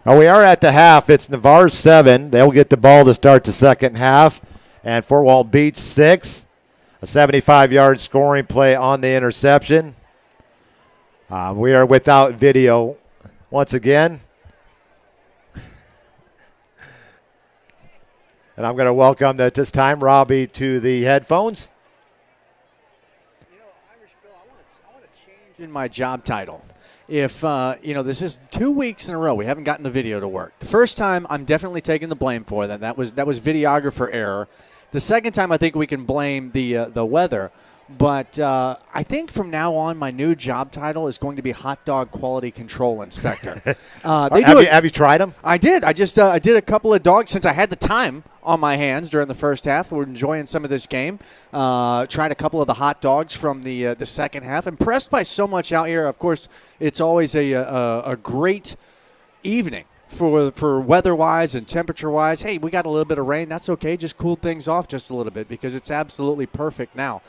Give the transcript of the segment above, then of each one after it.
Oh, we are at the half. It's Navarre 7. They'll get the ball to start the second half. And Fort Walton Beach 6. A 75-yard scoring play on the interception. We are without video once again. And I'm going to welcome at this time Robbie to the headphones. Irish Bill, I want to change in my job title. If, this is 2 weeks in a row we haven't gotten the video to work. The first time, I'm definitely taking the blame for that. That was videographer error. The second time, I think we can blame the weather. But I think from now on, my new job title is going to be Hot Dog Quality Control Inspector. Have you tried them? I did. I just I did a couple of dogs since I had the time on my hands during the first half. We're enjoying some of this game. Tried a couple of the hot dogs from the second half. Impressed by so much out here. Of course, it's always a great evening for weather-wise and temperature-wise. Hey, we got a little bit of rain. That's okay. Just cool things off just a little bit because it's absolutely perfect now.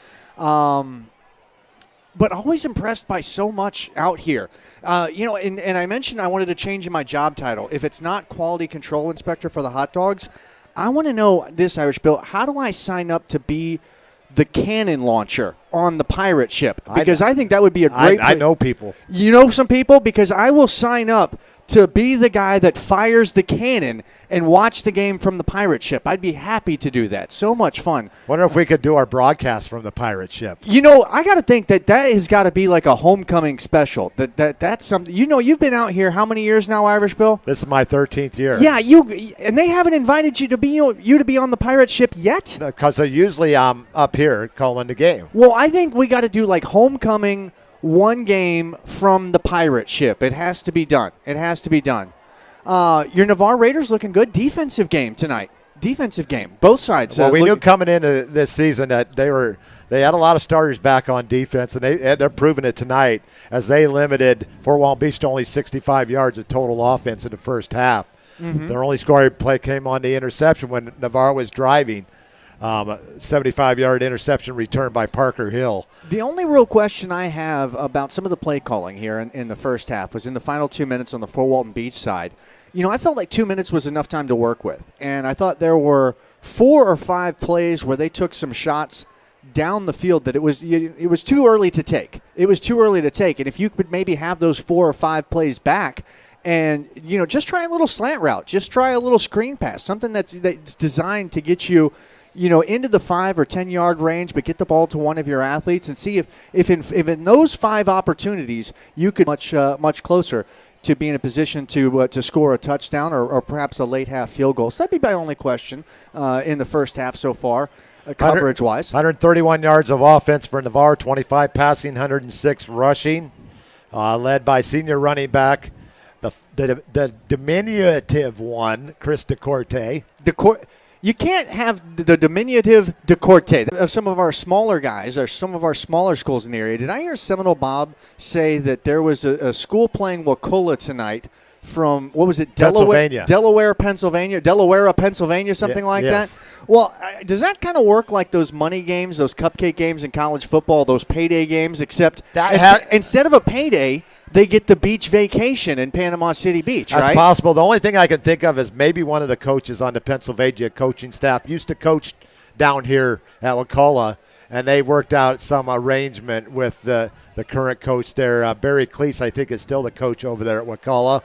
But always impressed by so much out here. And I mentioned I wanted to change in my job title. If it's not quality control inspector for the hot dogs, I want to know this, Irish Bill. How do I sign up to be the cannon launcher on the pirate ship? Because I think that would be a great I know people. You know some people? Because I will sign up to be the guy that fires the cannon and watch the game from the pirate ship. I'd be happy to do that. So much fun. Wonder if we could do our broadcast from the pirate ship. I got to think that has got to be like a homecoming special. That's something. You've been out here how many years now, Irish Bill? This is my 13th year. Yeah, and they haven't invited you to be on the pirate ship yet? Because usually I'm up here calling the game. Well, I think we got to do like homecoming, one game from the pirate ship. It has to be done. Your Navarre Raiders looking good. Defensive game tonight. Defensive game. Both sides. Well, we knew coming into this season that they had a lot of starters back on defense, and they're proving it tonight as they limited Fort Walton Beach to only 65 yards of total offense in the first half. Mm-hmm. Their only scoring play came on the interception when Navarre was driving. 75-yard interception return by Parker Hill. The only real question I have about some of the play calling here in the first half was in the final 2 minutes on the Fort Walton Beach side. I felt like 2 minutes was enough time to work with. And I thought there were 4 or 5 plays where they took some shots down the field that it was too early to take. And if you could maybe have those 4 or 5 plays back and, just try a little slant route. Just try a little screen pass, something that's designed to get you into the 5 or 10 yard range, but get the ball to one of your athletes and see if in those 5 opportunities you could much closer to be in a position to score a touchdown or perhaps a late half field goal. So that'd be my only question in the first half so far, coverage wise. 131 yards of offense for Navarre, 25 passing, 106 rushing, led by senior running back, the diminutive one, Chris DeCorte. You can't have the diminutive DeCorte of some of our smaller guys or some of our smaller schools in the area. Did I hear Seminole Bob say that there was a school playing Wakulla tonight from, what was it, Delaware, Pennsylvania, something like that? Well, does that kind of work like those money games, those cupcake games in college football, those payday games, except instead of a payday, they get the beach vacation in Panama City Beach, right? That's possible. The only thing I can think of is maybe one of the coaches on the Pennsylvania coaching staff used to coach down here at Wakulla, and they worked out some arrangement with the current coach there. Barry Cleese, I think, is still the coach over there at Wakulla.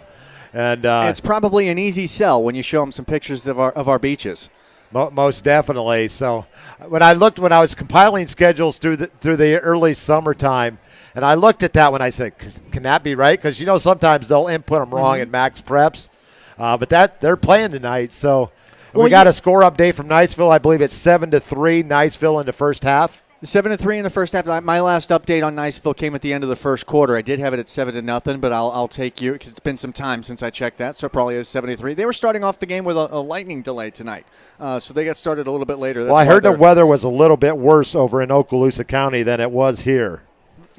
And it's probably an easy sell when you show them some pictures of our beaches. Most definitely. So when I was compiling schedules through the early summertime, and I looked at that when I said, can that be right? Because, sometimes they'll input them wrong in max preps. But they're playing tonight. So we got a score update from Niceville. I believe it's 7-3, Niceville in the first half. 7-3 in the first half. My last update on Niceville came at the end of the first quarter. I did have it at 7-0, but I'll take you because it's been some time since I checked that, so it probably is 7-3. They were starting off the game with a lightning delay tonight, so they got started a little bit later. I heard the weather was a little bit worse over in Okaloosa County than it was here.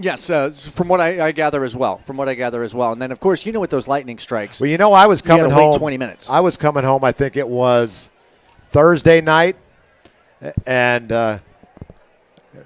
Yes, from what I gather as well. And then, of course, with those lightning strikes. Well, I was coming home. Wait 20 minutes. I was coming home, I think it was Thursday night, and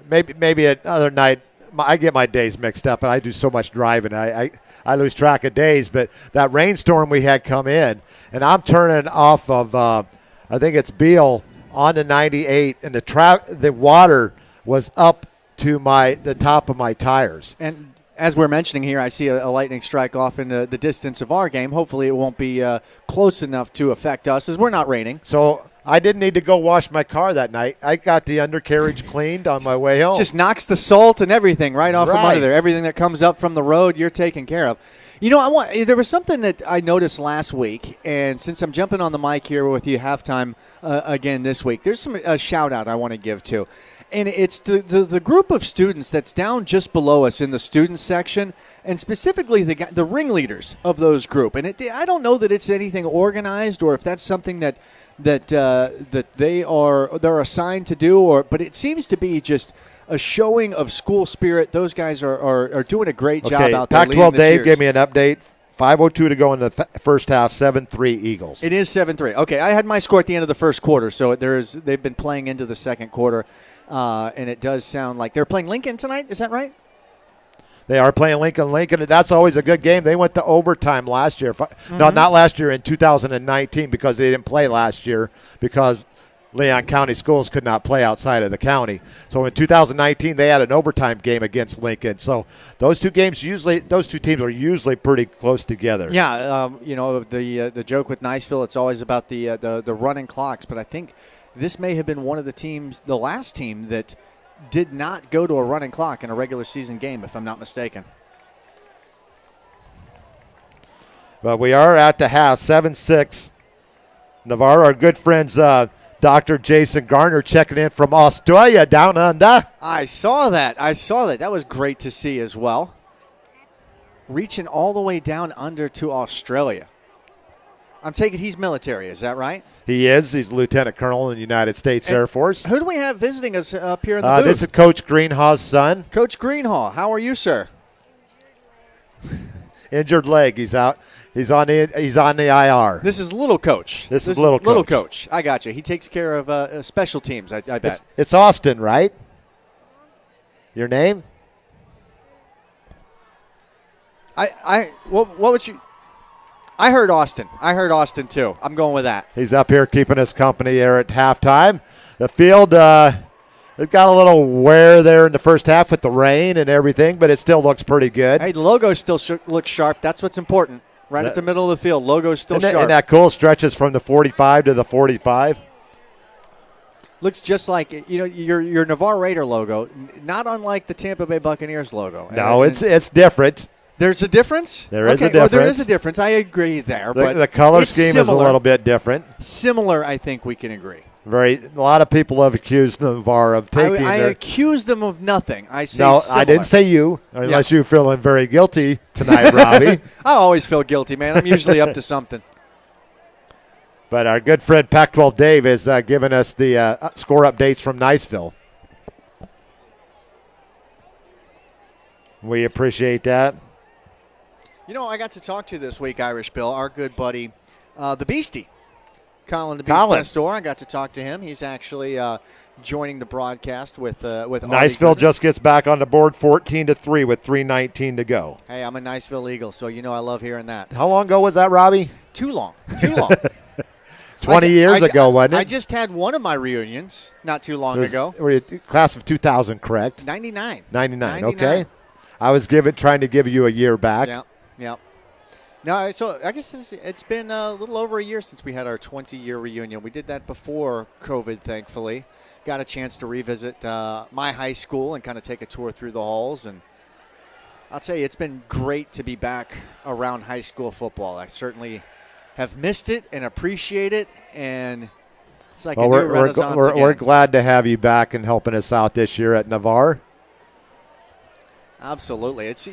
maybe another night I get my days mixed up, and I do so much driving. I lose track of days. But that rainstorm we had come in, and I'm turning off of I think it's Beale on the 98, and the water was up to the top of my tires. And as we're mentioning here, I see a lightning strike off in the distance of our game. Hopefully it won't be close enough to affect us, as we're not raining. So I didn't need to go wash my car that night. I got the undercarriage cleaned on my way home. Just knocks the salt and everything right off from Right. under there. Everything that comes up from the road, you're taken care of. You know, there was something that I noticed last week, and since I'm jumping on the mic here with you halftime again this week, there's a shout-out I want to give to. And it's the group of students that's down just below us in the student section, and specifically the ringleaders of those group. And I don't know that it's anything organized or if that's something that they're assigned to do, but it seems to be just a showing of school spirit. Those guys are doing a great job out there. Pac-12 Dave gave me an update. 5:02 to go in the first half, 7-3 Eagles. It is 7-3. Okay, I had my score at the end of the first quarter, so they've been playing into the second quarter, and it does sound like they're playing Lincoln tonight. Is that right? They are playing Lincoln. That's always a good game. They went to overtime last year. No, not last year, in 2019, because they didn't play last year because Leon County schools could not play outside of the county. So in 2019, they had an overtime game against Lincoln. So those two teams are usually pretty close together. Yeah, the joke with Niceville, it's always about the running clocks. But I think this may have been one of the last team that did not go to a running clock in a regular season game, if I'm not mistaken. But we are at the half, 7-6. Navarre, our good friends, Dr. Jason Garner checking in from Australia down under. I saw that. That was great to see as well. Reaching all the way down under to Australia. I'm taking he's military, is that right? He is. He's a lieutenant colonel in the United States Air Force. Who do we have visiting us up here in the booth? This is Coach Greenhaw's son. Coach Greenhaw, how are you, sir? Injured leg. He's out. He's on the IR. This is little coach. This is little coach. Little coach. I got you. He takes care of special teams, I bet. It's Austin, right? Your name? What was you? I heard Austin. I heard Austin too. I'm going with that. He's up here keeping us company there at halftime. The field, it got a little wear there in the first half with the rain and everything, but it still looks pretty good. Hey, the logo still looks sharp. That's what's important. Right at the middle of the field, logo's still sharp. And that cool stretches from the 45 to the 45. Looks just like your Navarre Raider logo, not unlike the Tampa Bay Buccaneers logo. No, it's different. There's a difference? There is a difference. There is a difference. I agree there. But the color scheme is a little bit different. Similar, I think we can agree. A lot of people have accused Navarre of taking I accuse them of nothing. I say no, similar. I didn't say you, unless you're feeling very guilty tonight, Robbie. I always feel guilty, man. I'm usually up to something. But our good friend Pac-12 Dave is giving us the score updates from Niceville. We appreciate that. I got to talk to this week, Irish Bill, our good buddy, the Beastie. Colin the Beast Pastor. I got to talk to him. He's actually joining the broadcast with Niceville just gets back on the board 14-3 with 3:19 to go. Hey, I'm a Niceville Eagle, so I love hearing that. How long ago was that, Robbie? Too long. 20 years ago, wasn't it? I just had one of my reunions not too long ago. Were you class of 2000, correct? 99. 99, okay. I was trying to give you a year back. Yeah. No, so I guess it's been a little over a year since we had our 20-year reunion. We did that before COVID, thankfully. Got a chance to revisit my high school and kind of take a tour through the halls. And I'll tell you, it's been great to be back around high school football. I certainly have missed it and appreciate it, and it's like a new renaissance again. We're glad to have you back and helping us out this year at Navarre. Absolutely, it's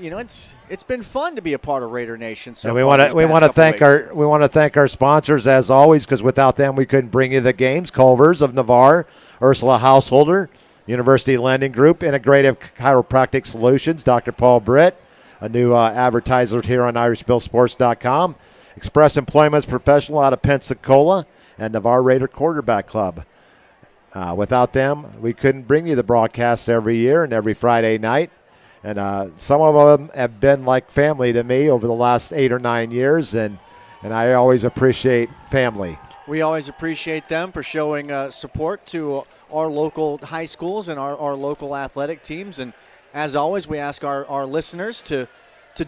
been fun to be a part of Raider Nation. So and we want to thank our sponsors as always, because without them we couldn't bring you the games. Culver's of Navarre, Ursula Householder, University Lending Group, Integrative Chiropractic Solutions, Dr. Paul Britt, a new advertiser here on IrishBillSports.com, Express Employment's Professional out of Pensacola, and Navarre Raider Quarterback Club. Without them, we couldn't bring you the broadcast every year and every Friday night. And some of them have been like family to me over the last 8 or 9 years, and I always appreciate family. We always appreciate them for showing support to our local high schools and our local athletic teams. And as always, we ask our listeners to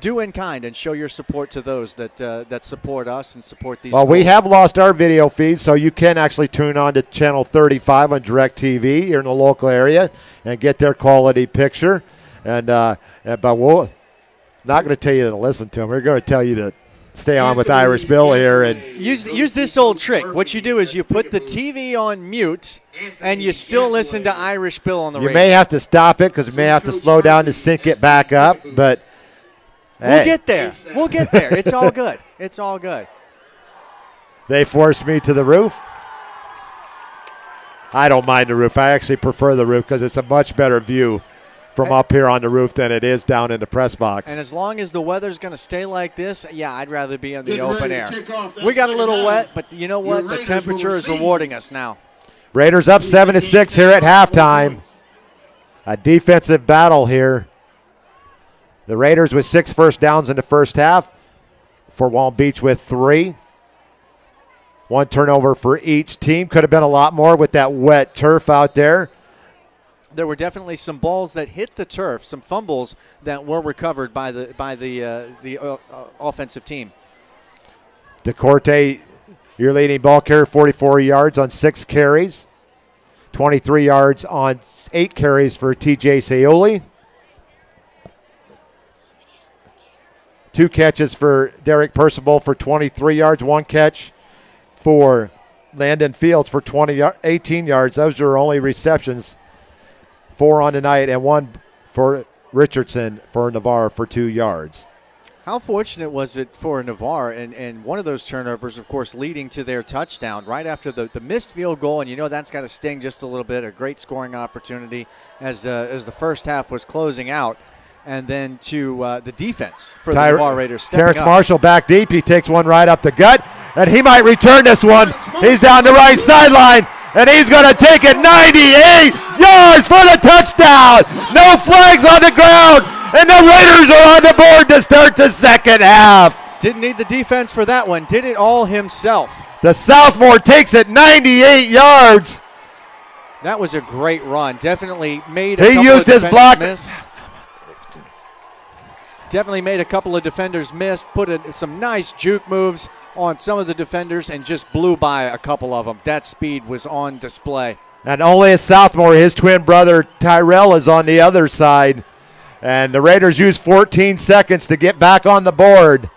do in kind and show your support to those that support us and support these schools. We have lost our video feed, so you can actually tune on to Channel 35 on DirecTV here in the local area and get their quality picture. But we're not going to tell you to listen to them. We're going to tell you to stay on with Irish Bill here. And use this old trick. What you do is you put the TV on mute, and you still listen to Irish Bill on the radio. You may have to stop it because you may have to slow down to sync it back up, but we'll get there. We'll get there. It's all good. It's all good. They forced me to the roof. I don't mind the roof. I actually prefer the roof because it's a much better view from up here on the roof than it is down in the press box. And as long as the weather's going to stay like this, yeah, I'd rather be in the open air. We got a little wet, but you know what? The temperature is rewarding us now. Raiders up 7-6 here at halftime. A defensive battle here. The Raiders with 6 first downs in the first half. For Walton Beach with 3. 1 turnover for each team. Could have been a lot more with that wet turf out there. There were definitely some balls that hit the turf, some fumbles that were recovered by the offensive team. DeCourte, your leading ball carrier, 44 yards on 6 carries. 23 yards on 8 carries for TJ Seoli. 2 catches for Derek Percival for 23 yards. 1 catch for Landon Fields for 18 yards. Those are only receptions. 4 on the night, and 1 for Richardson for Navarre for 2 yards. How fortunate was it for Navarre, and one of those turnovers, of course, leading to their touchdown right after the missed field goal, and you know that's got to sting just a little bit. A great scoring opportunity as the first half was closing out, and then to the defense for the Navarre Raiders stepping Terrence up. Marshall back deep. He takes one right up the gut, and he might return this one. He's down the right sideline. And he's going to take it 98 yards for the touchdown. No flags on the ground. And the Raiders are on the board to start the second half. Didn't need the defense for that one. Did it all himself. The sophomore takes it 98 yards. That was a great run. Definitely made a couple used his block. Miss. Definitely made a couple of defenders miss, put some nice juke moves on some of the defenders, and just blew by a couple of them. That speed was on display. And only a sophomore, his twin brother Tyrell, is on the other side. And the Raiders use 14 seconds to get back on the board.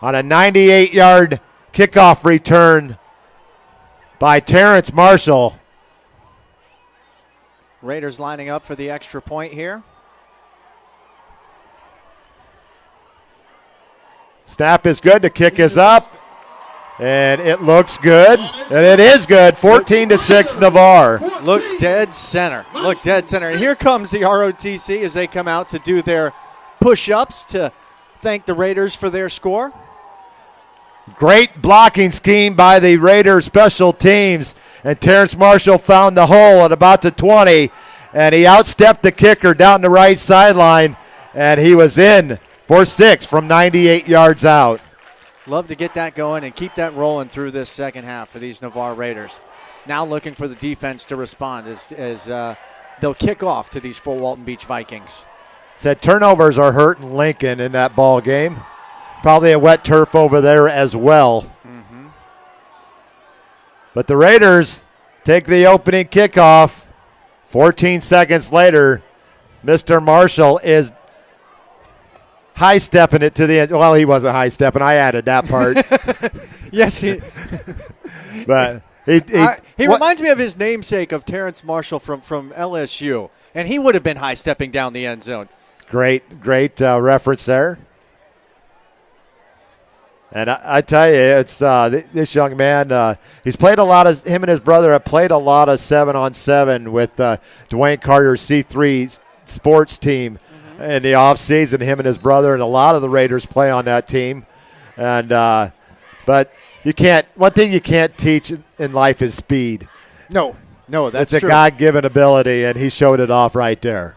On a 98-yard kickoff return by Terrence Marshall. Raiders lining up for the extra point here. Snap is good. The kick is up. And it looks good. And it is good. 14-6 Navarre. Look dead center. Look dead center. And here comes the ROTC as they come out to do their push-ups to thank the Raiders for their score. Great blocking scheme by the Raiders special teams. And Terrence Marshall found the hole at about the 20. And he outstepped the kicker down the right sideline. And he was in for 6 from 98 yards out. Love to get that going and keep that rolling through this second half for these Navarre Raiders. Now looking for the defense to respond as they'll kick off to these Fort Walton Beach Vikings. Said turnovers are hurting Lincoln in that ball game. Probably a wet turf over there as well. Mm-hmm. But the Raiders take the opening kickoff. 14 seconds later, Mr. Marshall is high-stepping it to the end. Well, he wasn't high-stepping. I added that part. Yes, he. But he reminds me of his namesake of Terrence Marshall from LSU, and he would have been high-stepping down the end zone. Great reference there. And I tell you, it's this young man. He's played a lot of. Him and his brother have played a lot of 7-on-7 with Dwayne Carter's C3 sports team. In the offseason, him and his brother and a lot of the Raiders play on that team. And but you can't. One thing you can't teach in life is speed. No, No, that's it's a true. God-given ability, and he showed it off right there.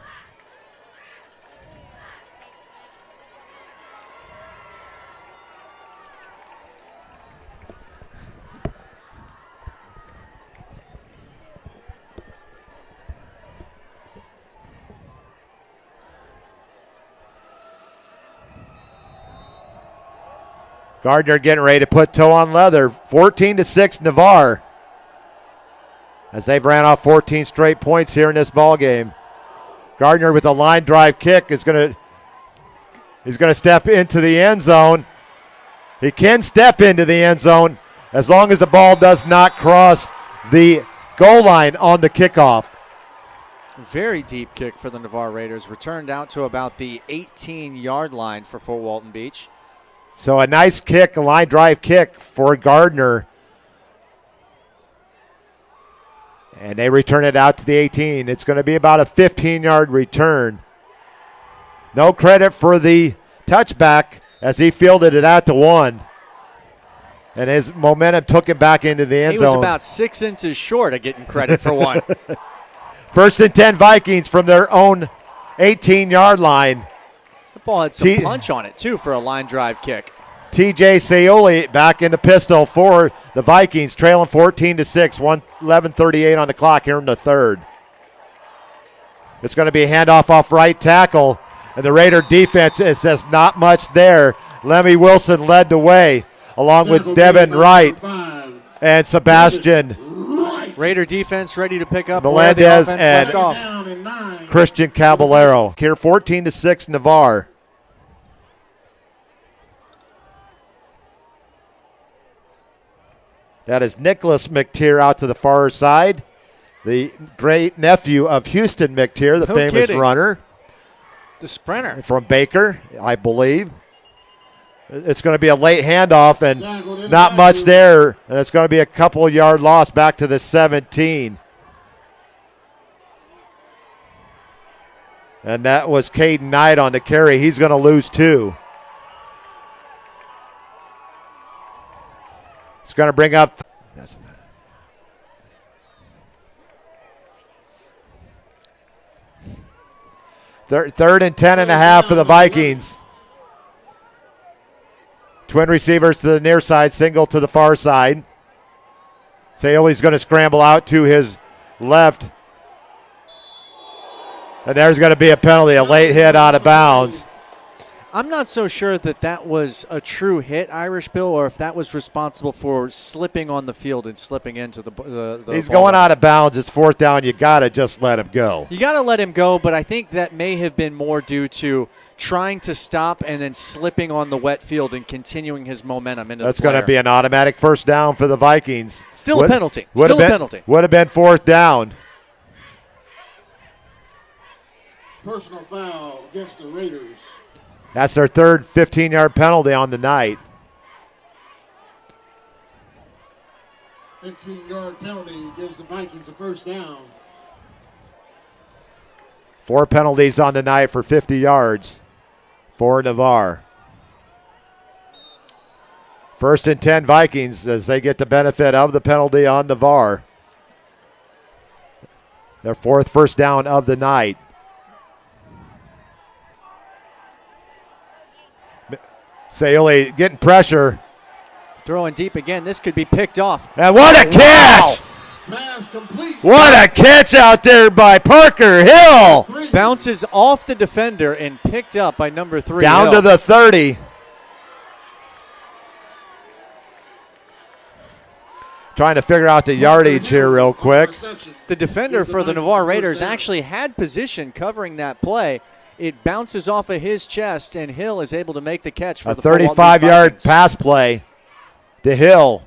Gardner getting ready to put toe on leather. 14-6 Navarre. As they've ran off 14 straight points here in this ball game. Gardner with a line drive kick is going to step into the end zone. He can step into the end zone as long as the ball does not cross the goal line on the kickoff. Very deep kick for the Navarre Raiders. Returned out to about the 18-yard line for Fort Walton Beach. So a nice kick, a line drive kick for Gardner. And they return it out to the 18. It's going to be about a 15-yard return. No credit for the touchback as he fielded it at the 1. And his momentum took him back into the end zone. He was about 6 inches short of getting credit for 1. 1st and 10 Vikings from their own 18-yard line. The ball had some punch on it, too, for a line drive kick. TJ Saioli back in the pistol for the Vikings, trailing 14-6, 11:38 on the clock here in the third. It's going to be a handoff off right tackle, and the Raider defense is just not much there. Lemmy Wilson led the way, along with Devin Wright and Sebastian Raider defense ready to pick up Melendez where the and offense left off. Christian Caballero. Here 14-6 Navarre. That is Nicholas McTeer out to the far side, the great nephew of Houston McTeer, the famous runner. The sprinter. From Baker, I believe. It's going to be a late handoff and not much there. And it's going to be a couple-yard loss back to the 17. And that was Caden Knight on the carry. He's going to lose 2. It's going to bring up third and 10 and a half for the Vikings. Twin receivers to the near side, single to the far side. Saioli's going to scramble out to his left. And there's going to be a penalty, a late hit out of bounds. I'm not so sure that that was a true hit, Irish Bill, or if that was responsible for slipping on the field and slipping into the He's going out of bounds. It's 4th down. You got to just let him go. You got to let him go, but I think that may have been more due to trying to stop and then slipping on the wet field and continuing his momentum into That's the player. going to be an automatic 1st down for the Vikings. Still a penalty. Still a penalty. Would have been 4th down. Personal foul against the Raiders. That's their third 15-yard penalty on the night. 15-yard penalty gives the Vikings a 1st down. 4 penalties on the night for 50 yards for Navarre. 1st and 10 Vikings as they get the benefit of the penalty on Navarre. Their 4th 1st down of the night. Saioli getting pressure. Throwing deep again. This could be picked off. And what a catch! Pass complete. What a catch out there by Parker Hill. Bounces off the defender and picked up by number 3. Down Hill. to the 30. Trying to figure out the yardage here real quick. The defender for the Navarre Raiders actually had position covering that play. It bounces off of his chest, and Hill is able to make the catch for a the 35-yard pass play to Hill.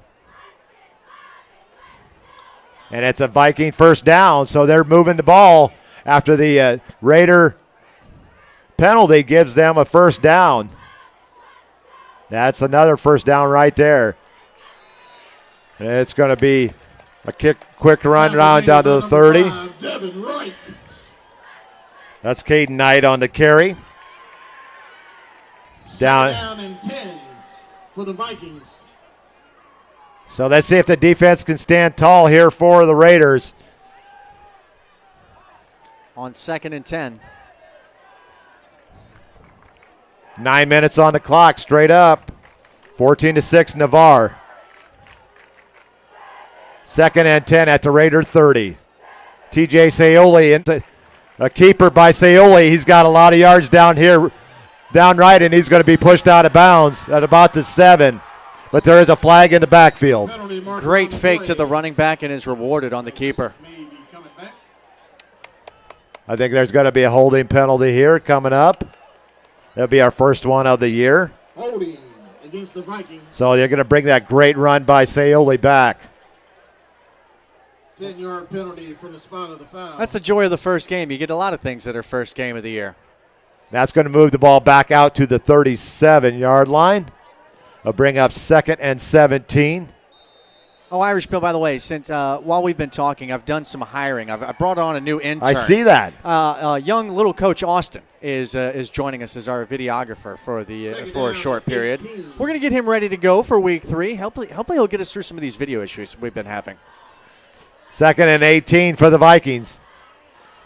And it's a Viking 1st down, so they're moving the ball after the Raider penalty gives them a 1st down. That's another 1st down right there. And it's going to be a quick run around down to the 30. Devin Wright. That's Caden Knight on the carry. Down and 10 for the Vikings. So let's see if the defense can stand tall here for the Raiders. on 2nd and 10. 9 minutes on the clock, straight up. 14-6 Navarre. 2nd and 10 at the Raider 30. TJ Saioli, into a keeper by Saioli. He's got a lot of yards down here, down right, and he's going to be pushed out of bounds at about the 7. But there is a flag in the backfield. Great fake to the running back and is rewarded on the keeper. I think there's going to be a holding penalty here coming up. That'll be our first one of the year. Holding against the Vikings. So they're going to bring that great run by Saioli back. 10-yard penalty from the spot of the foul. That's the joy of the first game. You get a lot of things that are first game of the year. That's going to move the ball back out to the 37-yard line. I'll bring up 2nd and 17. Oh, Irish Bill, by the way, since while we've been talking, I've done some hiring. I brought on a new intern. I see that. Young little coach Austin is joining us as our videographer for a short period. We're going to get him ready to go for week 3. Hopefully he'll get us through some of these video issues we've been having. 2nd and 18 for the Vikings.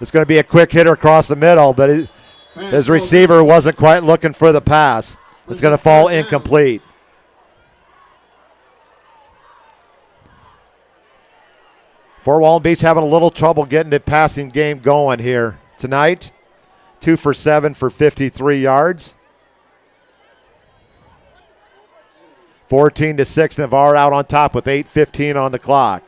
It's going to be a quick hitter across the middle, but his receiver wasn't quite looking for the pass. It's going to fall incomplete. Fort Walton Beach having a little trouble getting the passing game going here tonight. 2 for 7 for 53 yards. 14-6 Navarre out on top with 8:15 on the clock.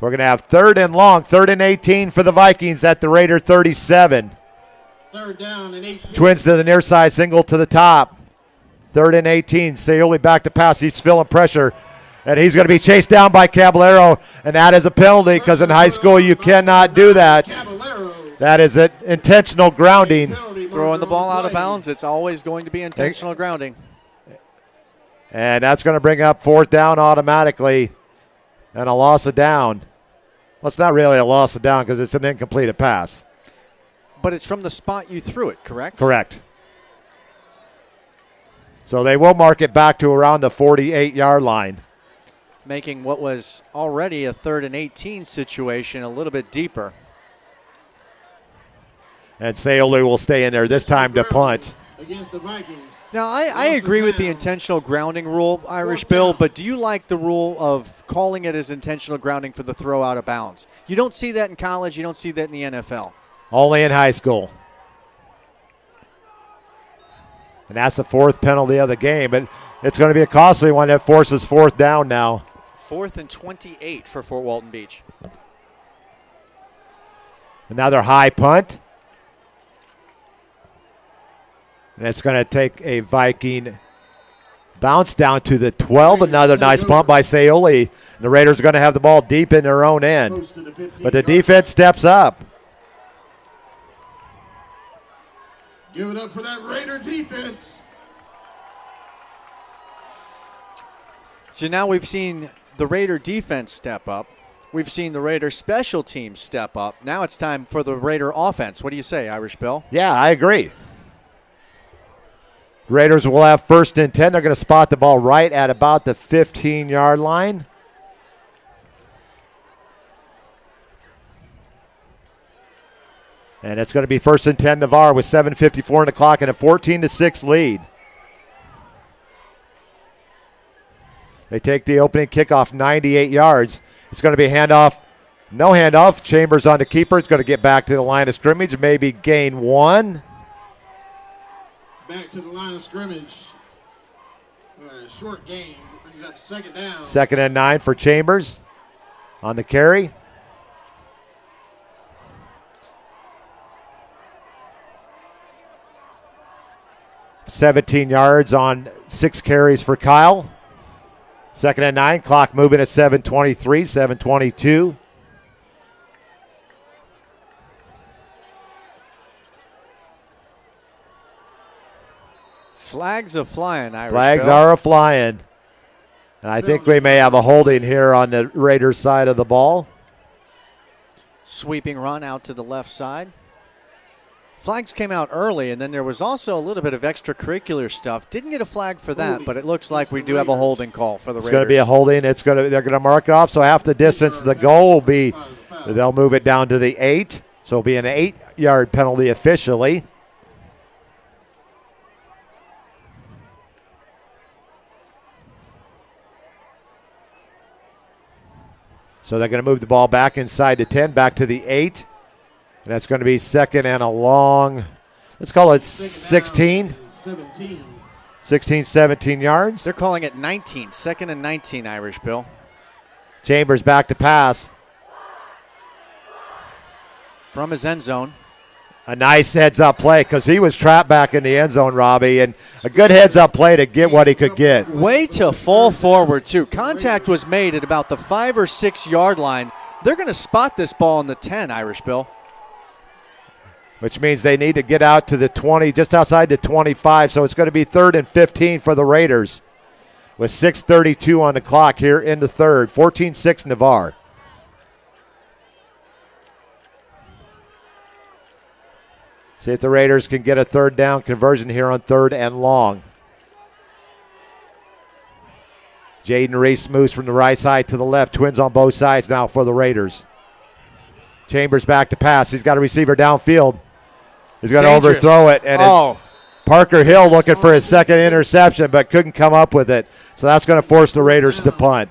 We're going to have 3rd and long, 3rd and 18 for the Vikings at the Raider 37. 3rd down and 18. Twins to the near side, single to the top. 3rd and 18. Saioli back to pass. He's feeling pressure. And he's going to be chased down by Caballero. And that is a penalty because in high school you cannot do that. That is an intentional grounding. Throwing the ball out of bounds, it's always going to be intentional grounding. And that's going to bring up 4th down automatically. And a loss of down. Well, it's not really a loss of down because it's an incompleted pass. But it's from the spot you threw it, correct? Correct. So they will mark it back to around the 48-yard line. Making what was already a 3rd and 18 situation a little bit deeper. And Saioli will stay in there this time to punt. Against the Vikings. Now, I agree with the intentional grounding rule, Irish Bill, but do you like the rule of calling it as intentional grounding for the throw out of bounds? You don't see that in college. You don't see that in the NFL. Only in high school. And that's the 4th penalty of the game. But it's going to be a costly one that forces 4th down now. 4th and 28 for Fort Walton Beach. Another high punt. And it's going to take a Viking bounce down to the 12. Another nice punt by Saioli. The Raiders are going to have the ball deep in their own end. But the defense steps up. Give it up for that Raider defense. So now we've seen the Raider defense step up. We've seen the Raider special teams step up. Now it's time for the Raider offense. What do you say, Irish Bill? Yeah, I agree. Raiders will have 1st and 10. They're going to spot the ball right at about the 15-yard line. And it's going to be 1st and 10 Navarre with 7:54 on the clock and a 14-6 lead. They take the opening kickoff 98 yards. It's going to be handoff. No handoff. Chambers on the keeper. It's going to get back to the line of scrimmage. Maybe gain 1. Back to the line of scrimmage. Short game brings up 2nd down. 2nd and 9 for Chambers on the carry. $17 yards on 6 carries for Kyle. 2nd and 9. Clock moving at 7:23, 7:22. Flags are flying, Irish Flags Bill. are a-flying. And I think we may have a holding here on the Raiders side of the ball. Sweeping run out to the left side. Flags came out early, and then there was also a little bit of extracurricular stuff. Didn't get a flag for that, but it looks like we do have a holding call for the Raiders. It's going to be a holding. They're going to mark it off, so half the distance to the goal will be, they'll move it down to the 8. So it'll be an 8-yard penalty officially. So they're going to move the ball back inside the 10, back to the 8. And that's going to be second and a long, let's call it 16. 16, 17 yards. They're calling it 19, second and 19, Irish Bill. Chambers back to pass. From his end zone. A nice heads-up play because he was trapped back in the end zone, Robbie, and a good heads-up play to get what he could get. Way to fall forward, too. Contact was made at about the 5 or 6 yard line. They're going to spot this ball in the 10, Irish Bill. Which means they need to get out to the 20, just outside the 25, so it's going to be 3rd and 15 for the Raiders with 6:32 on the clock here in the third. 14-6 Navarre. See if the Raiders can get a third down conversion here on 3rd and long. Jaden Reese moves from the right side to the left. Twins on both sides now for the Raiders. Chambers back to pass. He's got a receiver downfield. He's going to overthrow it. And it's Parker Hill looking for his second interception, but couldn't come up with it. So that's going to force the Raiders to punt.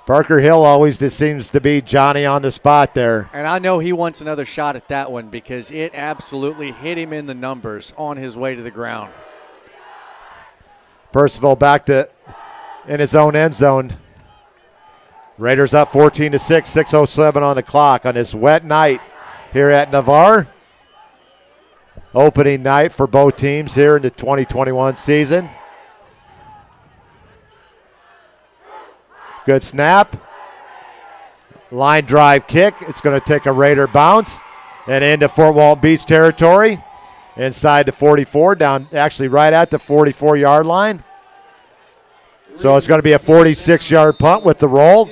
Parker Hill always just seems to be Johnny on the spot there. And I know he wants another shot at that one because it absolutely hit him in the numbers on his way to the ground. Percival back to in his own end zone. Raiders up 14-6, 6:07 on the clock on this wet night here at Navarre. Opening night for both teams here in the 2021 season. Good snap. Line drive kick. It's going to take a Raider bounce and into Fort Walton Beach territory. Inside the 44, down actually right at the 44-yard line. So it's going to be a 46-yard punt with the roll.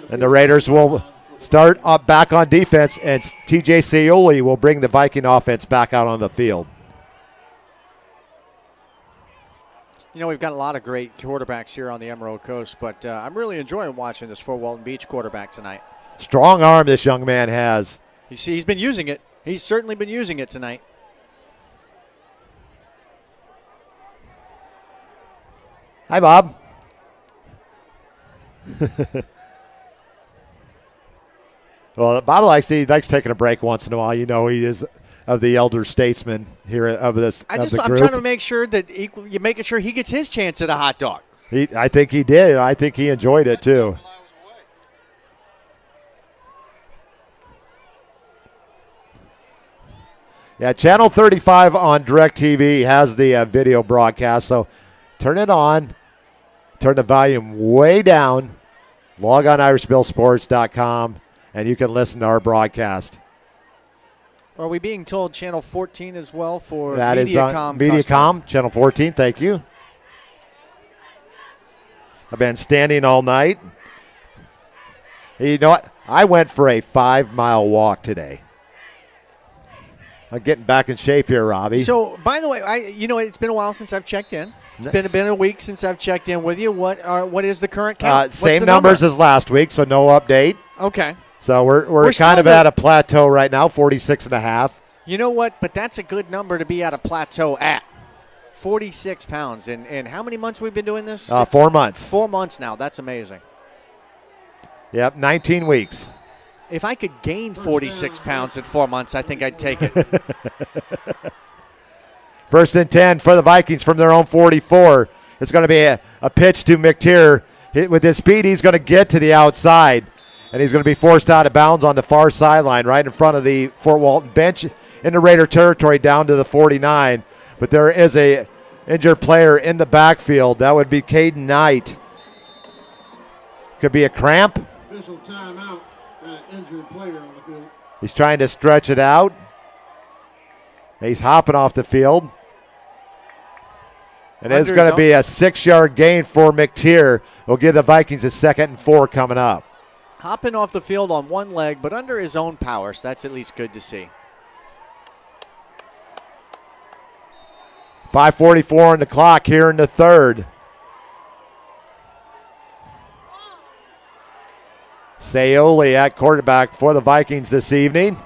And the Raiders will start up back on defense, and TJ Scioli will bring the Viking offense back out on the field. You know, we've got a lot of great quarterbacks here on the Emerald Coast, but I'm really enjoying watching this Fort Walton Beach quarterback tonight. Strong arm this young man has. You see, he's been using it. He's certainly been using it tonight. Hi, Bob. Well, Bob likes taking a break once in a while. You know, he is of the elder statesmen here of this. I'm group. trying to make sure that you're making sure he gets his chance at a hot dog. I think he did. I think he enjoyed it too. Yeah, Channel 35 on DirecTV has the video broadcast, so turn it on. Turn the volume way down. Log on IrishBillSports.com, and you can listen to our broadcast. Are we being told Channel 14 as well for that Mediacom? Mediacom, Channel 14, thank you. I've been standing all night. You know what? I went for a 5-mile walk today. I'm getting back in shape here, Robbie. So, by the way, it's been a while since I've checked in. It's been a week since I've checked in with you. What is the current count? Same numbers as last week, so no update. Okay. So we're kind of at a plateau right now, 46.5. You know what? But that's a good number to be at a plateau at. 46 pounds. And how many months we've been doing this? 4 months. 4 months now. That's amazing. Yep, 19 weeks. If I could gain 46 pounds in 4 months, I think I'd take it. 1st and 10 for the Vikings from their own 44. It's going to be a pitch to McTeer. With his speed, he's going to get to the outside, and he's going to be forced out of bounds on the far sideline right in front of the Fort Walton bench in the Raider territory down to the 49. But there is a injured player in the backfield. That would be Caden Knight. Could be a cramp. Official timeout and an injured player on the field. He's trying to stretch it out. He's hopping off the field. And it's going to be a 6-yard gain for McTeer. Will give the Vikings a 2nd and 4 coming up. hopping off the field on one leg, but under his own power, so that's at least good to see. 5:44 on the clock here in the third. Saioli at quarterback for the Vikings this evening.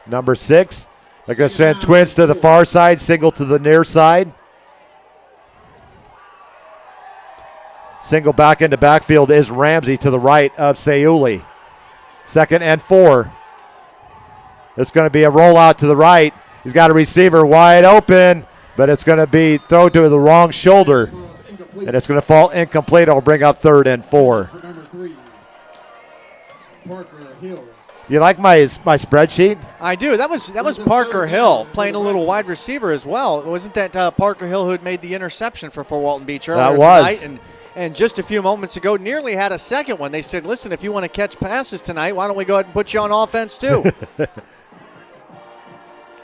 Number 6. They're going to send twins to the far side, single to the near side. Single back into backfield is Ramsey to the right of Saioli. 2nd and 4. It's going to be a rollout to the right. He's got a receiver wide open, but it's going to be thrown to the wrong shoulder. And it's going to fall incomplete. It'll bring up 3rd and 4. You like my spreadsheet? I do. That was Parker Hill playing a little wide receiver as well. Wasn't that Parker Hill who had made the interception for Fort Walton Beach earlier tonight? And just a few moments ago, nearly had a second one. They said, listen, if you want to catch passes tonight, why don't we go ahead and put you on offense too?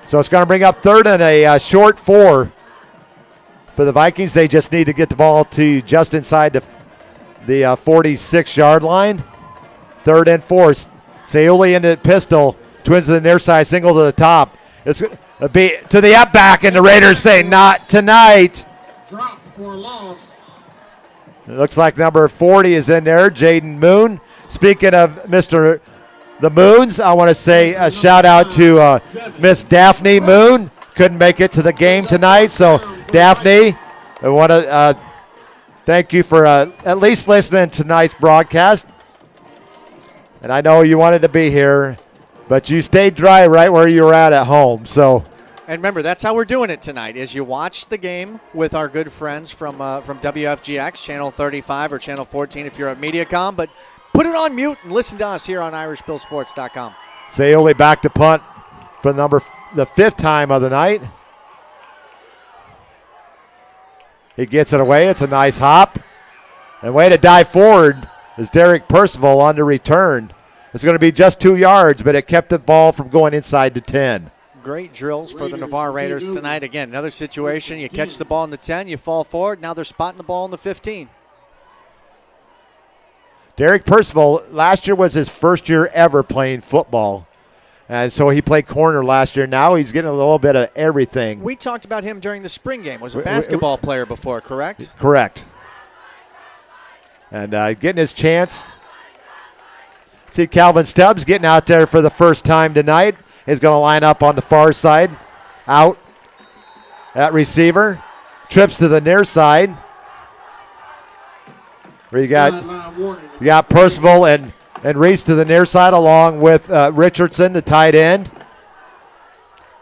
So it's going to bring up 3rd and a short 4 for the Vikings. They just need to get the ball to just inside the 46-yard line. 3rd and 4. Saioli into pistol. Twins to the near side, single to the top. It's going to be to the up back, and the Raiders say not tonight. Drop for loss. It looks like number 40 is in there, Jaden Moon. Speaking of Mr. The Moons, I want to say a shout out to Miss Daphne Moon. Couldn't make it to the game tonight, so Daphne, I want to thank you for at least listening to tonight's broadcast. And I know you wanted to be here, but you stayed dry right where you were at home. So, and remember, that's how we're doing it tonight. Is you watch the game with our good friends from WFGX, Channel 35 or Channel 14 if you're at Mediacom, but put it on mute and listen to us here on IrishBillSports.com. Saioli back to punt for the 5th time of the night. He gets it away. It's a nice hop. And way to dive forward is Derek Percival on the return. It's going to be just 2 yards, but it kept the ball from going inside the 10. Great drills for the Navarre Raiders tonight. Again, another situation. You catch the ball in the 10, you fall forward. Now they're spotting the ball in the 15. Derek Percival, last year was his first year ever playing football. And so he played corner last year. Now he's getting a little bit of everything. We talked about him during the spring game. Was a basketball player before, correct? Correct. And getting his chance. See Calvin Stubbs getting out there for the first time tonight. He's going to line up on the far side. Out at receiver. Trips to the near side. Where you got Percival and Reese to the near side along with Richardson, the tight end.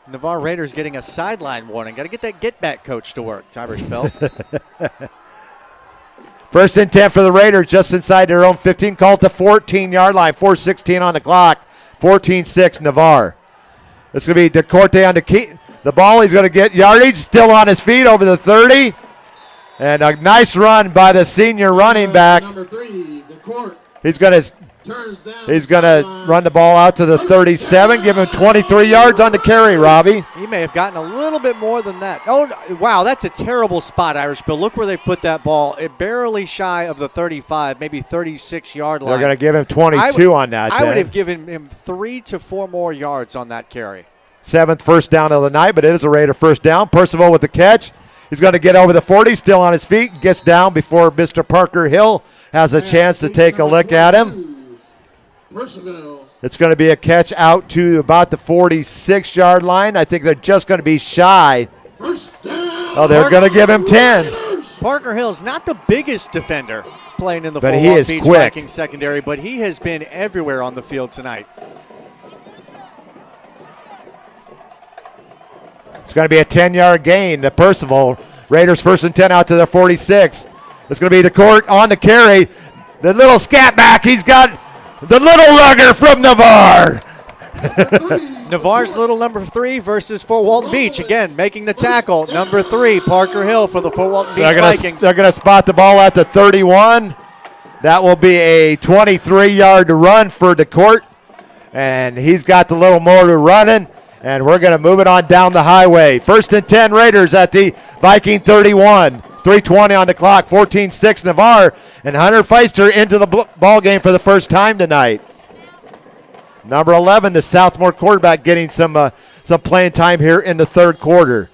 Navarre Raiders getting a sideline warning. Got to get that get-back coach to work, Irish Bill. 1st and 10 for the Raiders just inside their own 15. Call it the 14-yard line. 4:16 on the clock. 14-6 Navarre. It's going to be DeCorte on the ball. He's going to get yardage. Still on his feet over the 30. And a nice run by the senior running back. Number 3, DeCorte. He's going to run the ball out to the 37, give him 23 yards on the carry, Robbie. He may have gotten a little bit more than that. Oh, wow, that's a terrible spot, Irish Bill. Look where they put that ball. It barely shy of the 35, maybe 36-yard line. They're going to give him 22 on that. I would have given him 3 to 4 more yards on that carry. 7th first down of the night, but it is a Raider first down. Percival with the catch. He's going to get over the 40, still on his feet, gets down before Mr. Parker Hill has a chance to take a look at him. It's going to be a catch out to about the 46-yard line. I think they're just going to be shy. Oh, they're going to give him 10. Parker Hill's not the biggest defender playing in the But Fort he Walton is Beach quick. Vikings secondary, but he has been everywhere on the field tonight. It's going to be a 10-yard gain to Percival. Raiders 1st and 10 out to their 46. It's going to be the court on the carry. The little scat back. He's got the little rugger from Navarre. Navarre's little number 3 versus Fort Walton Beach. Again, making the tackle. Number 3, Parker Hill for the Fort Walton Beach Vikings. They're going to spot the ball at the 31. That will be a 23-yard run for the court. And he's got the little motor running. And we're going to move it on down the highway. 1st and 10 Raiders at the Viking 31. 3:20 on the clock, 14-6 Navarre, and Hunter Feister into the ball game for the first time tonight. Number 11, the Southmore quarterback, getting some playing time here in the third quarter.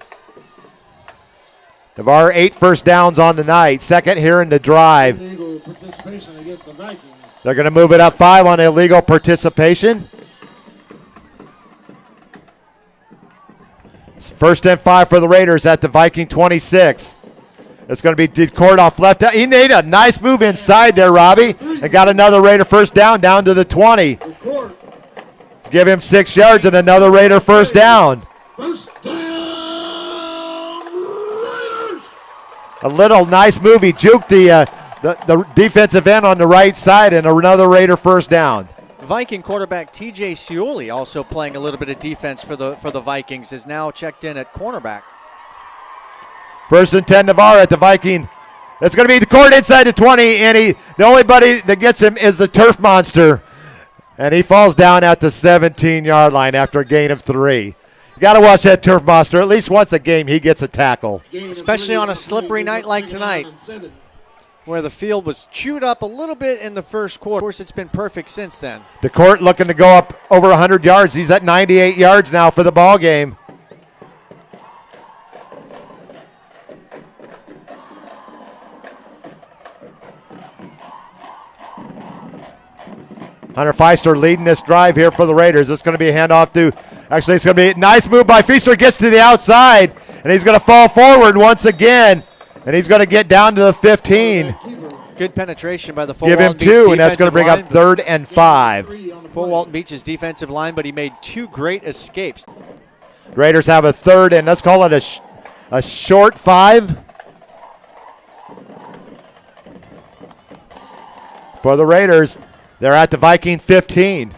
Navarre 8 first downs on the night, second here in the drive. Illegal participation against the Vikings. They're going to move it up 5 on illegal participation. It's 1st and 5 for the Raiders at the Viking 26. It's going to be Decord off left. He made a nice move inside there, Robbie, and got another Raider first down to the 20. Give him 6 yards and another Raider first down. First down, Raiders. A little nice move. He juked the defensive end on the right side, and another Raider first down. Viking quarterback T.J. Scioli, also playing a little bit of defense for the Vikings, is now checked in at cornerback. 1st and 10 Navarre at the Viking. It's going to be the court inside the 20, and the only buddy that gets him is the turf monster. And he falls down at the 17-yard line after a gain of 3. You got to watch that turf monster. At least once a game, he gets a tackle. Especially on a slippery night like tonight, where the field was chewed up a little bit in the first quarter. Of course, it's been perfect since then. The court looking to go up over 100 yards. He's at 98 yards now for the ball game. Hunter Feister leading this drive here for the Raiders. It's going to be a handoff to, actually it's going to be a nice move by Feister, gets to the outside, and he's going to fall forward once again, and he's going to get down to the 15. Good penetration by the Fort Give him Walton Beach 2, and that's going to bring line. up 3rd and 5. Fort Walton Beach's defensive line, but he made 2 great escapes. Raiders have a 3rd, and let's call it a short 5 for the Raiders. They're at the Viking 15.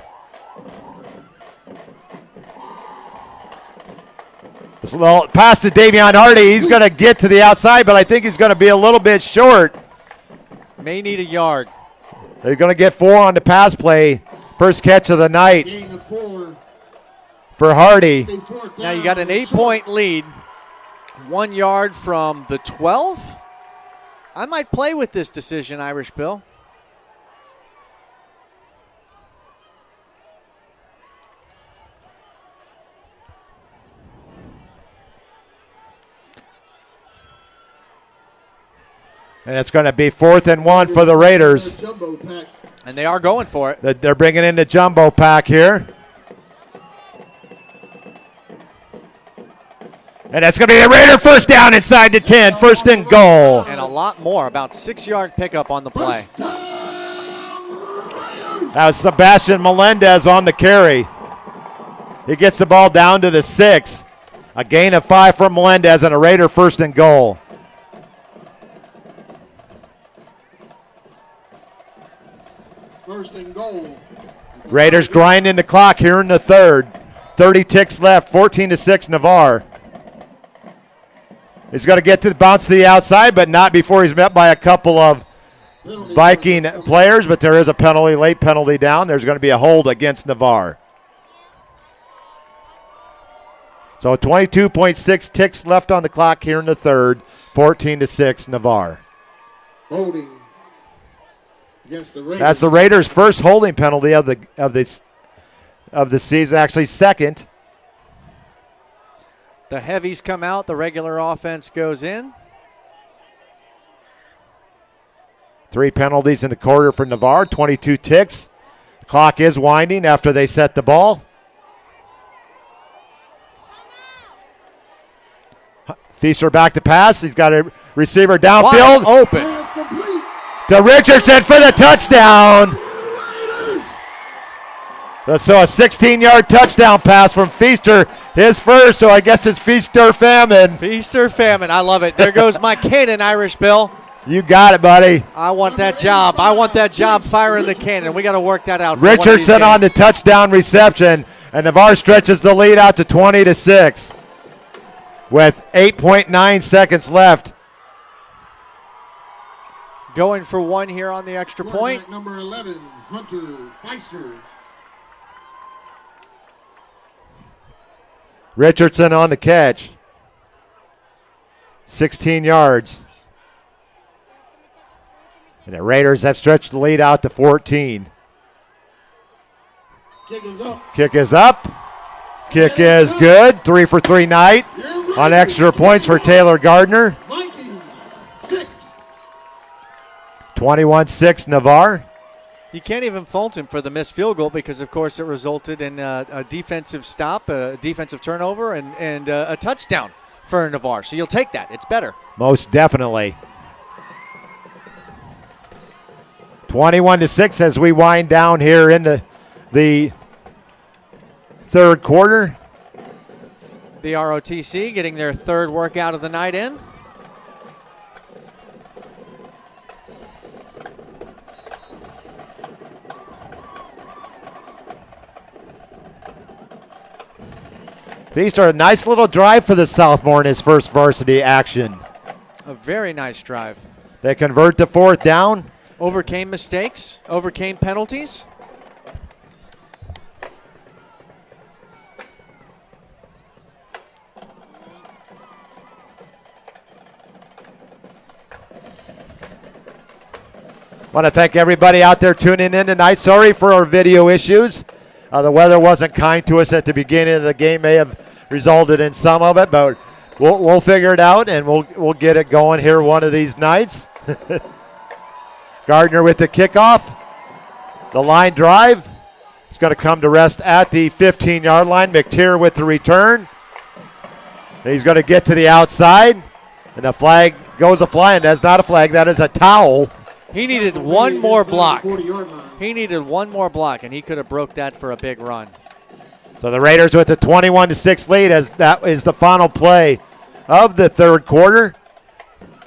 This little pass to Davion Hardy. He's going to get to the outside, but I think he's going to be a little bit short. May need a yard. They're going to get 4 on the pass play. First catch of the night for Hardy. Now you got an 8-point lead. 1 yard from the 12. I might play with this decision, Irish Bill. And it's going to be 4th and 1 for the Raiders. And they are going for it. They're bringing in the jumbo pack here. And that's going to be a Raider first down inside the 10. 1st and goal. And a lot more, about 6-yard pickup on the play. That was Sebastian Melendez on the carry. He gets the ball down to the 6. A gain of 5 for Melendez and a Raider 1st and goal. First and goal. Raiders grinding the clock here in the 3rd. 30 ticks left, 14-6 Navarre. He's going to get to the bounce to the outside, but not before he's met by a couple of Viking players, but there is a penalty, late penalty down. There's going to be a hold against Navarre. So 22.6 ticks left on the clock here in the 3rd, 14-6 Navarre. Holding against the Raiders. That's the Raiders' first holding penalty of the season, actually 2nd. The heavies come out, the regular offense goes in. 3 penalties in the quarter for Navarre, 22 ticks. The clock is winding after they set the ball. Feister back to pass. He's got a receiver downfield. Wide open. Pass complete. To Richardson for the touchdown. So a 16-yard touchdown pass from Feister, his first, so I guess it's Feast or Famine. Feast or famine. I love it. There goes my cannon, Irish Bill. You got it, buddy. I want that job. I want that job firing the cannon. We got to work that out. For one of these Richardson on the games. touchdown reception, and Navarre stretches the lead out to 20-6 with 8.9 seconds left. Going for 1 here on the extra point. Quarterback number 11, Hunter Feister. Richardson on the catch. 16 yards. And the Raiders have stretched the lead out to 14. Kick is up. Kick is up. Kick is good. 3 for 3 night on extra points for Taylor Gardner. Vikings 6. 21-6 Navarre. You can't even fault him for the missed field goal because, of course, it resulted in a defensive stop, a defensive turnover, and a touchdown for Navarre. So you'll take that. It's better. Most definitely. 21-6 as we wind down here into the third quarter. The ROTC getting their third workout of the night in. He started a nice little drive for the Southmore in his first varsity action. A very nice drive. They convert to fourth down. Overcame mistakes, overcame penalties. Want to thank everybody out there tuning in tonight. Sorry for our video issues. The weather wasn't kind to us at the beginning of the game. May have resulted in some of it, but we'll figure it out and we'll get it going here one of these nights. Gardner with the kickoff. The line drive. It's going to come to rest at the 15-yard line. McTeer with the return. He's going to get to the outside, and the flag goes a-flying. That's not a flag. That is a towel. He needed one more block. He needed one more block, and he could have broke that for a big run. So the Raiders with the 21-6 lead as that is the final play of the third quarter.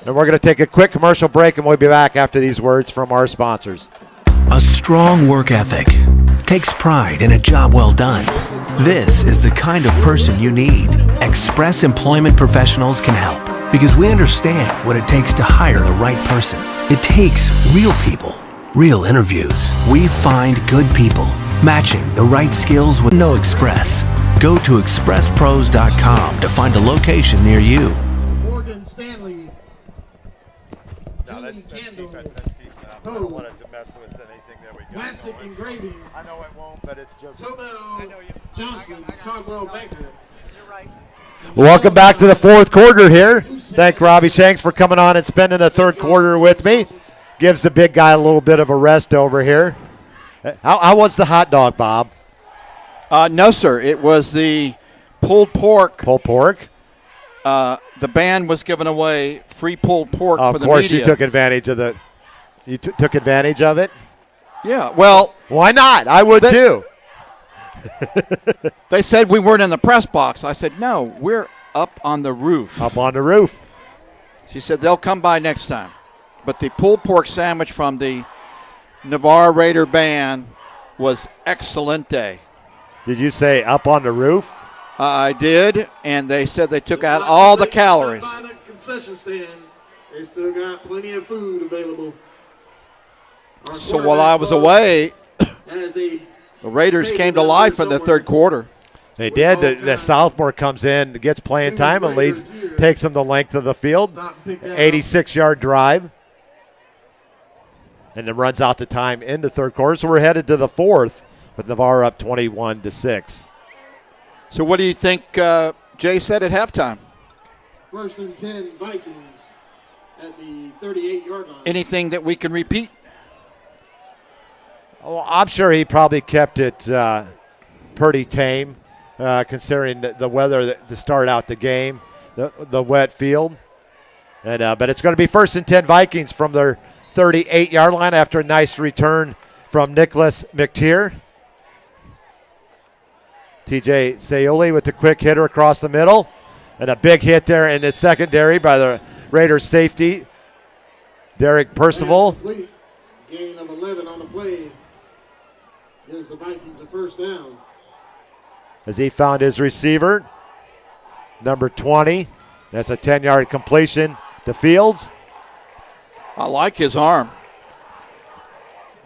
And we're going to take a quick commercial break, and we'll be back after these words from our sponsors. A strong work ethic takes pride in a job well done. This is the kind of person you need. Express Employment Professionals can help because we understand what it takes to hire the right person. It takes real people, real interviews. We find good people, matching the right skills with no Express. Go to expresspros.com to find a location near you. Morgan Stanley. No, let's keep it. I don't want it to mess with anything that we got. Plastic engraving. I know it won't, but it's just. Tobel Johnson. Caldwell Baker. Welcome back to the fourth quarter here. Thank Robbie Shanks for coming on and spending the third quarter with me. Gives the big guy a little bit of a rest over here. How was the hot dog, Bob? No, sir. It was the pulled pork. Pulled pork? The band was giving away free pulled pork for the media. Of course, you took advantage of the. You took advantage of it. Yeah. Well, why not? I would too. They said we weren't in the press box. I said no. We're up on the roof. Up on the roof. She said they'll come by next time. But the pulled pork sandwich from the Navarre Raider band was excelente. Did you say up on the roof? I did, and they said they took out all the calories. By the concession stand, they still got plenty of food available. So while I was away, the Raiders came to life in the third quarter. They did. The sophomore comes in, gets playing time, at least takes them the length of the field. 86-yard drive. And then runs out the time in the third quarter. So we're headed to the fourth with Navarre up 21-6. So what do you think Jay said at halftime? 1st and 10 Vikings at the 38-yard line. Anything that we can repeat? Well, I'm sure he probably kept it pretty tame, considering the weather to start out the game, the wet field. And but it's going to be 1st and 10 Vikings from their 38-yard line after a nice return from Nicholas McTeer. TJ Sayoli with the quick hitter across the middle. And a big hit there in the secondary by the Raiders safety, Derek Percival. Gain of 11 on the play. Gives the Vikings a first down. As he found his receiver, number 20. That's a 10-yard completion to Fields. I like his arm.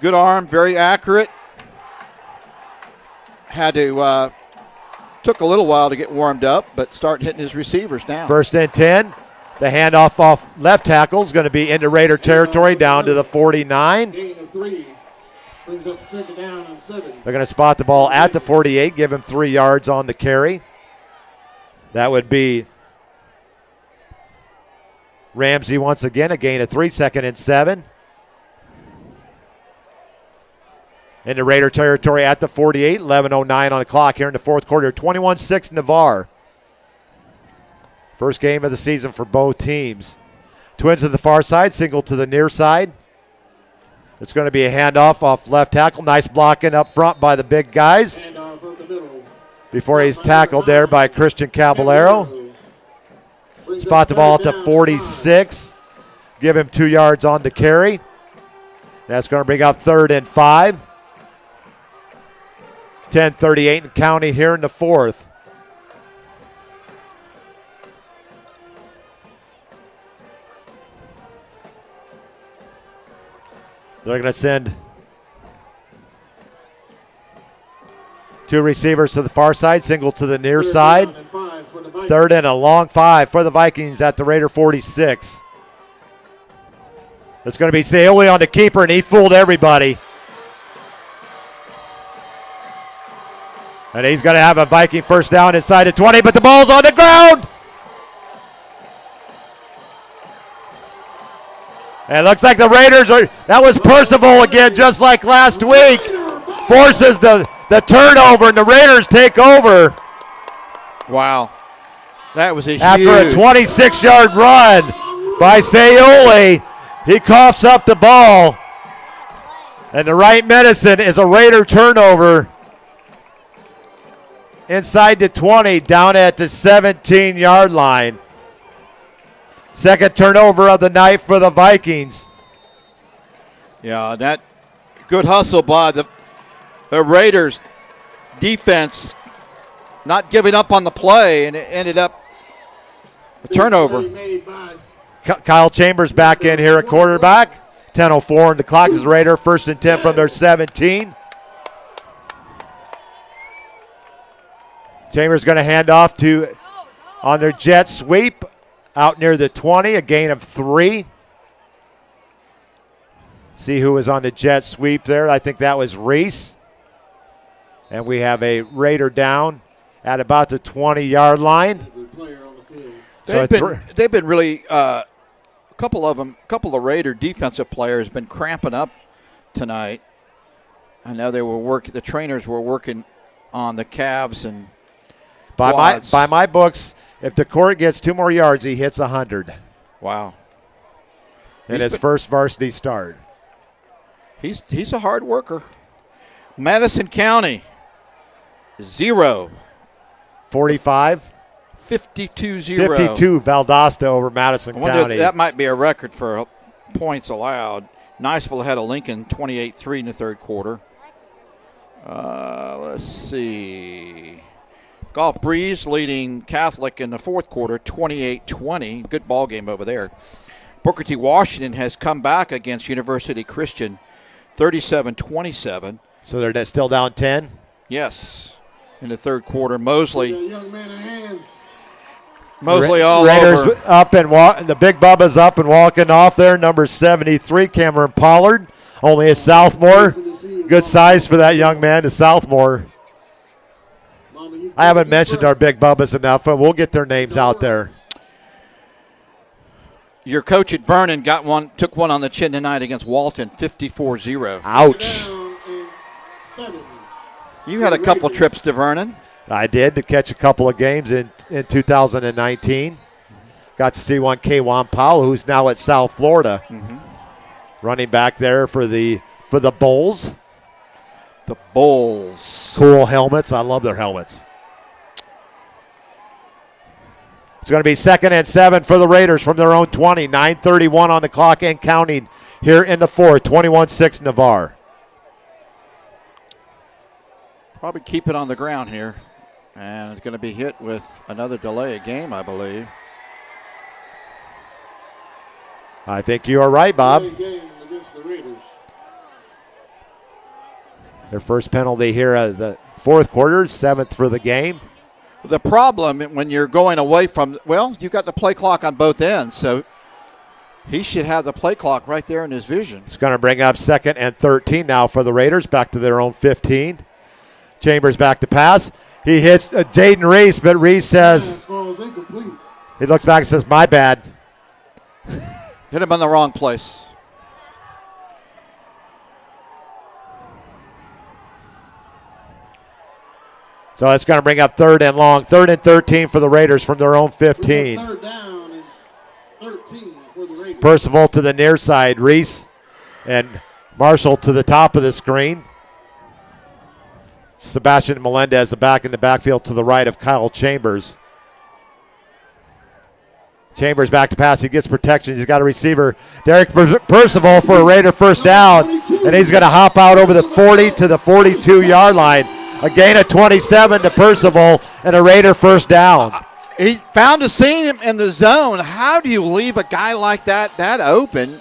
Good arm, very accurate. Had to, took a little while to get warmed up, but start hitting his receivers now. 1st and 10. The handoff off left tackle is going to be into Raider territory down to the 49. Gain of 3. Brings up second down and 7. They're going to spot the ball at the 48, give him 3 yards on the carry. That would be Ramsey once again, a gain of 3, 2nd and 7. Into Raider territory at the 48, 11:09 on the clock here in the fourth quarter. 21-6 Navarre. First game of the season for both teams. Twins to the far side, single to the near side. It's going to be a handoff off left tackle. Nice blocking up front by the big guys. Handoff up the middle. Before he's tackled there by Christian Caballero. Spot the ball at the 46. Give him 2 yards on the carry. That's going to bring up 3rd and 5. 10:38 and counting here in the fourth. They're going to send 2 receivers to the far side, single to the near side. 3rd and a long 5 for the Vikings at the Raider 46. It's going to be Saoli on the keeper, and he fooled everybody. And he's going to have a Viking first down inside the 20, but the ball's on the ground. And it looks like the Raiders are, that was Percival again, just like last week. Forces the turnover, and the Raiders take over. Wow. That was a After a 26-yard run by Saoli, he coughs up the ball. And the right medicine is a Raider turnover inside the 20, down at the 17-yard line. Second turnover of the night for the Vikings. Yeah, that good hustle by the Raiders defense, not giving up on the play, and it ended up a turnover. Kyle Chambers back in here at quarterback. 10:04 and the clock is Raider. 1st and 10 from their 17. Chambers going to hand off to on their jet sweep. Out near the 20, a gain of 3. See who was on the jet sweep there. I think that was Reese. And we have a Raider down at about the 20-yard line. They've been really a couple of Raider defensive players been cramping up tonight. I know the trainers were working on the calves and quads. By my books, if the court gets 2 more yards, he hits 100. Wow. In his first varsity start. He's a hard worker. Madison County, 0. 45. 52-0. 52 Valdosta over Madison County. That might be a record for points allowed. Niceville had a Lincoln 28-3 in the third quarter. Let's see. Gulf Breeze leading Catholic in the fourth quarter, 28-20. Good ball game over there. Booker T. Washington has come back against University Christian, 37-27. So they're still down 10? Yes, in the third quarter. Mosley all Raiders over. Up and the big Bubba's up and walking off there. Number 73, Cameron Pollard. Only a sophomore. Good size for that young man, a sophomore. I haven't mentioned our big Bubbas enough, but we'll get their names out there. Your coach at Vernon took one on the chin tonight against Walton, 54-0. Ouch. You had a couple trips to Vernon. I did, to catch a couple of games in 2019. Got to see one K-Juan Powell, who's now at South Florida. Running back there for the Bulls. The Bulls. Cool helmets. I love their helmets. It's going to be 2nd and 7 for the Raiders from their own 20. 9:31 on the clock and counting here in the fourth. 21-6 Navarre. Probably keep it on the ground here. And it's going to be hit with another delay of game, I believe. I think you are right, Bob. Their first penalty here at the fourth quarter, 7th for the game. The problem when you're going away from, well, you got the play clock on both ends, so he should have the play clock right there in his vision. It's going to bring up 2nd and 13 now for the Raiders, back to their own 15. Chambers back to pass. He hits Jaden Reese, but Reese says, he looks back and says, my bad. Hit him in the wrong place. So it's going to bring up 3rd and long. 3rd and 13 for the Raiders from their own 15. 3rd down and 13 for the Raiders. Percival to the near side. Reese and Marshall to the top of the screen. Sebastian Melendez back in the backfield to the right of Kyle Chambers. Chambers back to pass. He gets protection. He's got a receiver. Derek Percival for a Raider first down. And he's going to hop out over the 40 to the 42-yard line. A gain of 27 to Percival and a Raider first down. He found a seam in the zone. How do you leave a guy like that open?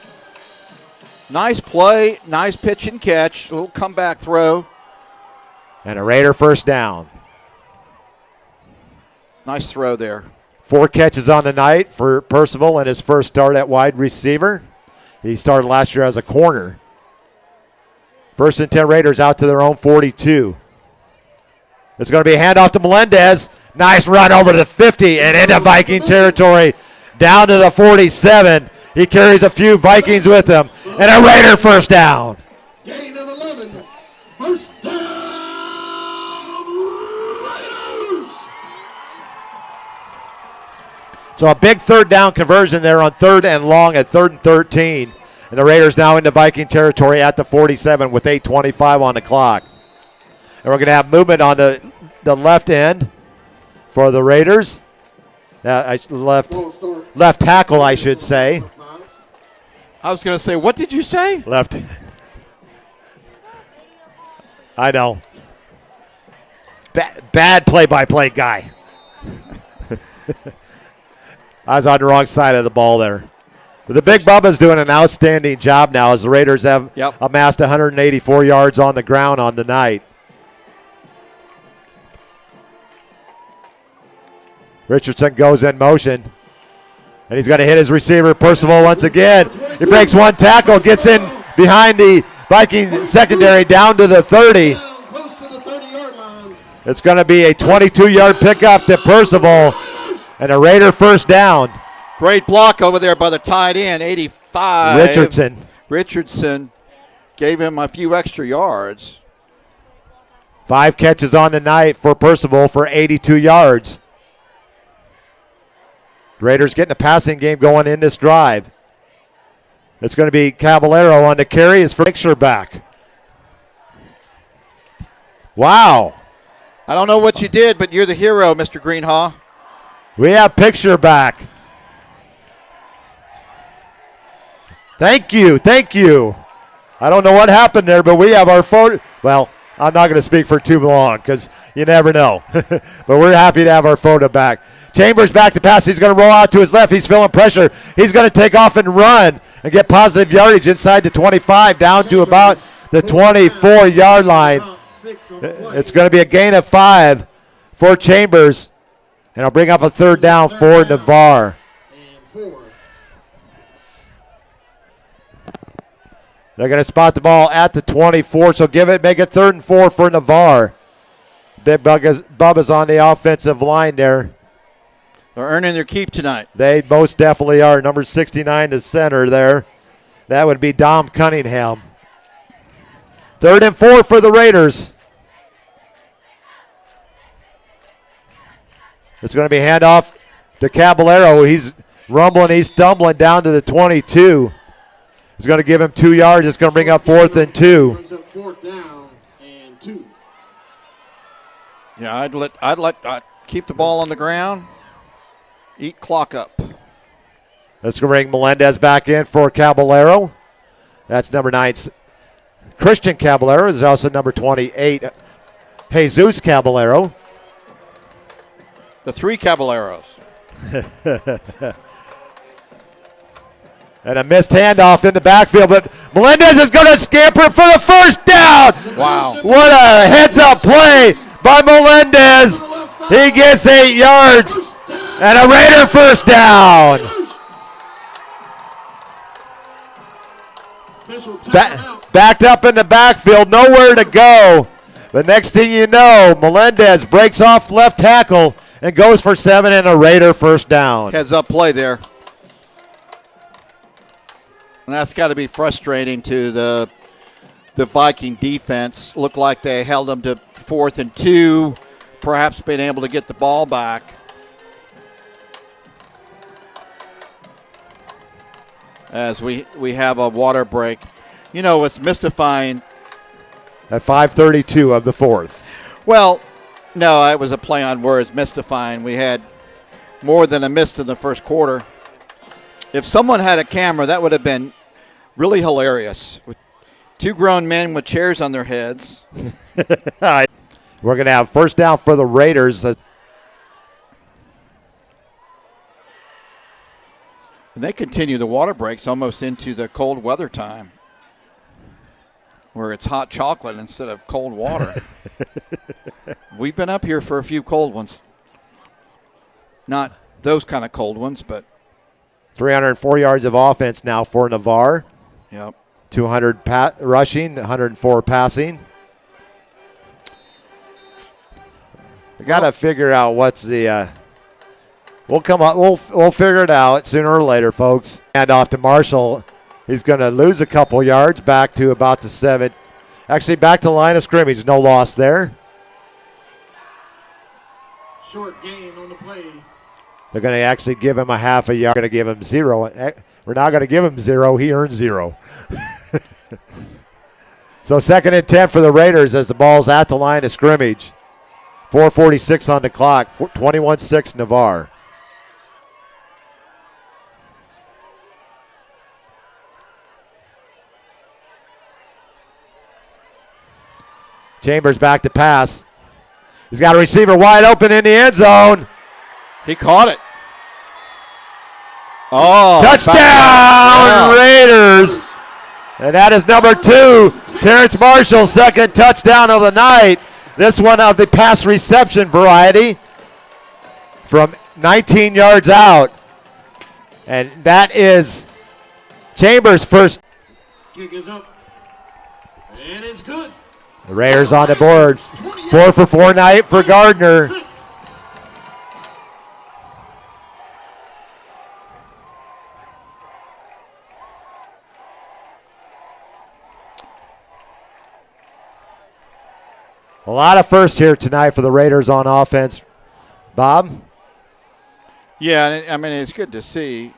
Nice play, nice pitch and catch. A little comeback throw. And a Raider first down. Nice throw there. 4 catches on the night for Percival and his first start at wide receiver. He started last year as a corner. 1st and 10 Raiders out to their own 42. It's going to be a handoff to Melendez. Nice run over to the 50 and into Viking territory down to the 47. He carries a few Vikings with him. And a Raider first down. Gain of 11. First down, Raiders. So a big 3rd down conversion there on 3rd and long at 3rd and 13. And the Raiders now into Viking territory at the 47 with 8:25 on the clock. And we're going to have movement on the left end for the Raiders. Left tackle, I should say. I was going to say, what did you say? Left. I know. Bad play-by-play guy. I was on the wrong side of the ball there. But the Big Bubba's doing an outstanding job now as the Raiders have amassed 184 yards on the ground on the night. Richardson goes in motion. And he's going to hit his receiver, Percival, once again. He breaks one tackle, gets in behind the Viking secondary down to the 30. It's going to be a 22-yard pickup to Percival and a Raider first down. Great block over there by the tight end, 85. Richardson gave him a few extra yards. 5 catches on the night for Percival for 82 yards. Raiders getting a passing game going in this drive. It's going to be Caballero on the carry. His picture back. Wow. I don't know what you did, but you're the hero, Mr. Greenhaw. We have picture back. Thank you. I don't know what happened there, but we have our photo. Well, I'm not going to speak for too long because you never know. But we're happy to have our photo back. Chambers back to pass. He's going to roll out to his left. He's feeling pressure. He's going to take off and run and get positive yardage inside the 25 down to about the 24-yard line. It's going to be a gain of 5 for Chambers. And I'll bring up a 3rd down for Navarre. They're going to spot the ball at the 24, so make it 3rd and 4 for Navarre. Big Bubba's on the offensive line there. They're earning their keep tonight. They most definitely are. Number 69, the center there. That would be Dom Cunningham. 3rd and 4 for the Raiders. It's going to be handoff to Caballero. He's rumbling, he's stumbling down to the 22. He's going to give him 2 yards. It's going to bring up 4th and 2. Brings up 4th down and 2. Yeah, I'd keep the ball on the ground. Eat clock up. Let's bring Melendez back in for Caballero. That's number 9, Christian Caballero. There's also number 28, Jesus Caballero. The 3 Caballeros. And a missed handoff in the backfield, but Melendez is going to scamper for the first down. Wow. What a heads-up play by Melendez. He gets 8 yards and a Raider first down. Backed up in the backfield, nowhere to go. The next thing you know, Melendez breaks off left tackle and goes for 7 and a Raider first down. Heads up play there. And that's got to be frustrating to the Viking defense. Looked like they held them to 4th and 2, perhaps being able to get the ball back. As we have a water break. You know, what's mystifying. At 5:32 of the 4th. Well, no, it was a play on words, mystifying. We had more than a miss in the first quarter. If someone had a camera, that would have been really hilarious. With 2 grown men with chairs on their heads. We're going to have first down for the Raiders. And they continue the water breaks almost into the cold weather time, where it's hot chocolate instead of cold water. We've been up here for a few cold ones. Not those kind of cold ones, but 304 yards of offense now for Navarre. Yep. 200 rushing, 104 passing. We got to figure out what's the. We'll come up. We'll figure it out sooner or later, folks. And off to Marshall. He's going to lose a couple yards back to about the 7. Actually, back to the line of scrimmage. No loss there. Short gain on the play. They're going to actually give him a half a yard. Going to give him 0. We're not going to give him 0. He earned 0. So 2nd and 10 for the Raiders as the ball's at the line of scrimmage. 4:46 on the clock. 21-6 Navarre. Chambers back to pass. He's got a receiver wide open in the end zone. He caught it. Oh, touchdown Raiders. And that is number 2, Terrence Marshall, 2nd touchdown of the night. This one of the pass reception variety from 19 yards out. And that is Chambers' first. Kick is up. And it's good. The Raiders on the board. 4 for 4 night for Gardner. A lot of firsts here tonight for the Raiders on offense. Bob? Yeah, I mean, it's good to see.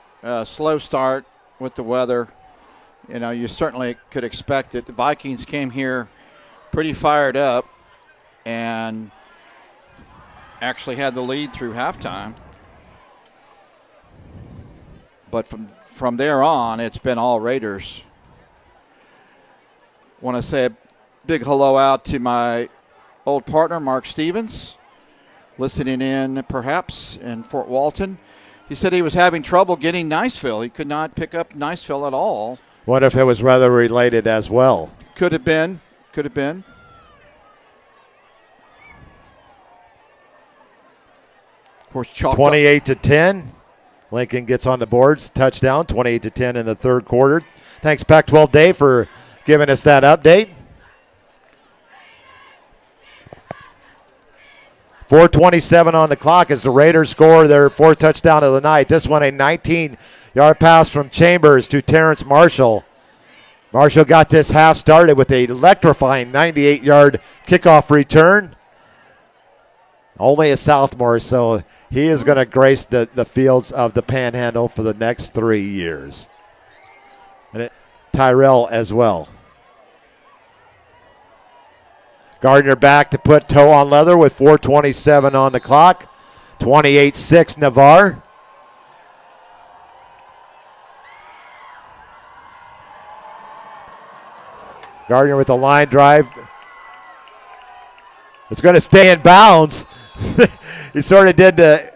Slow start with the weather. You know, you certainly could expect it. The Vikings came here pretty fired up and actually had the lead through halftime. But from there on, it's been all Raiders. Want to say a big hello out to my old partner, Mark Stevens, listening in perhaps in Fort Walton. He said he was having trouble getting Niceville. He could not pick up Niceville at all. What if it was weather related as well? Could have been. Could have been. Of course, 28-10. Lincoln gets on the boards. Touchdown, 28-10 in the third quarter. Thanks, Pac-12 Dave, for giving us that update. 4:27 on the clock as the Raiders score their 4th touchdown of the night. This one a 19-yard pass from Chambers to Terrence Marshall. Marshall got this half started with an electrifying 98-yard kickoff return. Only a sophomore, so he is going to grace the fields of the Panhandle for the next 3 years. And Tyrell as well. Gardner back to put toe on leather with 4:27 on the clock. 28-6 Navarre. Gardner with the line drive. It's going to stay in bounds. He sort of did the